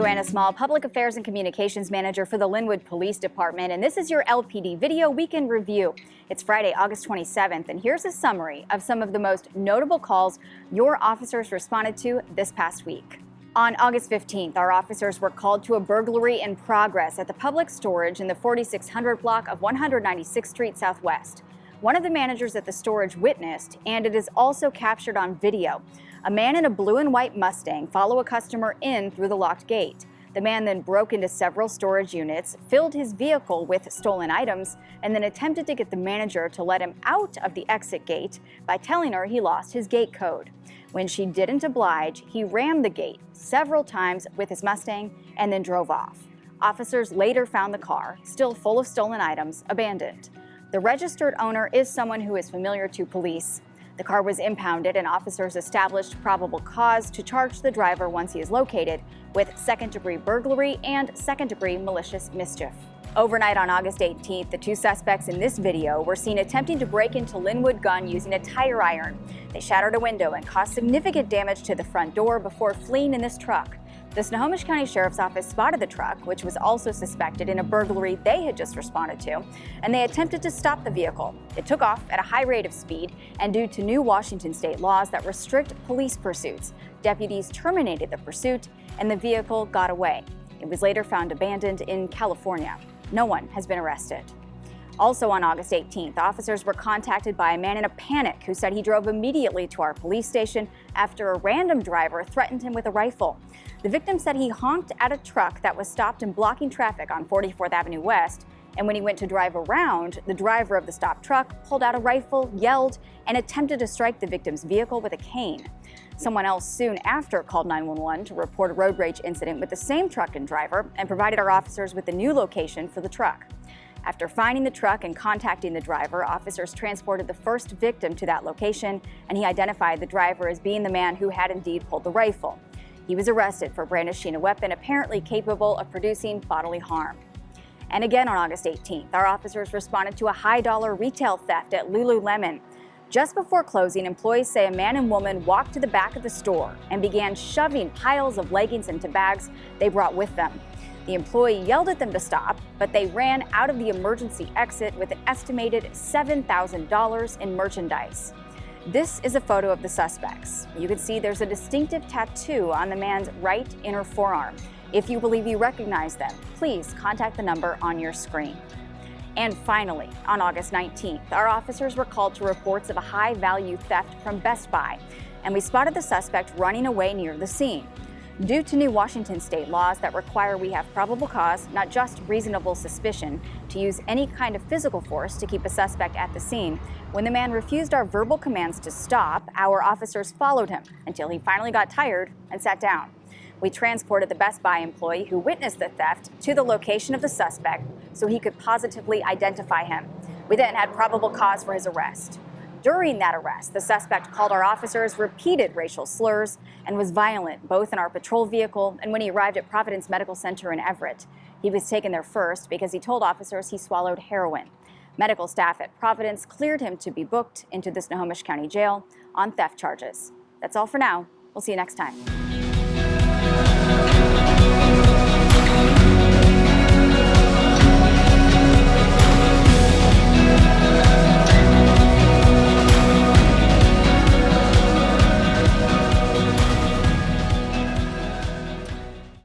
Joanna Small, Public Affairs and Communications Manager for the Lynnwood Police Department, and this is your LPD Video Weekend Review. It's Friday, August 27th, and here's a summary of some of the most notable calls your officers responded to this past week. On August 15th, our officers were called to a burglary in progress at the public storage in the 4600 block of 196th Street Southwest. One of the managers at the storage witnessed, and it is also captured on video, a man in a blue and white Mustang follow a customer in through the locked gate. The man then broke into several storage units, filled his vehicle with stolen items, and then attempted to get the manager to let him out of the exit gate by telling her he lost his gate code. When she didn't oblige, he rammed the gate several times with his Mustang and then drove off. Officers later found the car, still full of stolen items, abandoned. The registered owner is someone who is familiar to police. The car was impounded and officers established probable cause to charge the driver once he is located with second-degree burglary and second-degree malicious mischief. Overnight on August 18th, the two suspects in this video were seen attempting to break into Lynnwood Gun using a tire iron. They shattered a window and caused significant damage to the front door before fleeing in this truck. The Snohomish County Sheriff's Office spotted the truck, which was also suspected in a burglary they had just responded to, and they attempted to stop the vehicle. It took off at a high rate of speed, and due to new Washington state laws that restrict police pursuits, deputies terminated the pursuit, and the vehicle got away. It was later found abandoned in California. No one has been arrested. Also on August 18th, officers were contacted by a man in a panic who said he drove immediately to our police station after a random driver threatened him with a rifle. The victim said he honked at a truck that was stopped and blocking traffic on 44th Avenue West, and when he went to drive around, the driver of the stopped truck pulled out a rifle, yelled, and attempted to strike the victim's vehicle with a cane. Someone else soon after called 911 to report a road rage incident with the same truck and driver and provided our officers with the new location for the truck. After finding the truck and contacting the driver, officers transported the first victim to that location, and he identified the driver as being the man who had indeed pulled the rifle. He was arrested for brandishing a weapon apparently capable of producing bodily harm. And again on August 18th, our officers responded to a high-dollar retail theft at Lululemon. Just before closing, employees say a man and woman walked to the back of the store and began shoving piles of leggings into bags they brought with them. The employee yelled at them to stop, but they ran out of the emergency exit with an estimated $7,000 in merchandise. This is a photo of the suspects. You can see there's a distinctive tattoo on the man's right inner forearm. If you believe you recognize them, please contact the number on your screen. And finally, on August 19th, our officers were called to reports of a high-value theft from Best Buy, and we spotted the suspect running away near the scene. Due to new Washington state laws that require we have probable cause, not just reasonable suspicion, to use any kind of physical force to keep a suspect at the scene, when the man refused our verbal commands to stop, our officers followed him until he finally got tired and sat down. We transported the Best Buy employee who witnessed the theft to the location of the suspect so he could positively identify him. We then had probable cause for his arrest. During that arrest, the suspect called our officers repeated racial slurs and was violent both in our patrol vehicle and when he arrived at Providence Medical Center in Everett. He was taken there first because he told officers he swallowed heroin. Medical staff at Providence cleared him to be booked into the Snohomish County Jail on theft charges. That's all for now. We'll see you next time.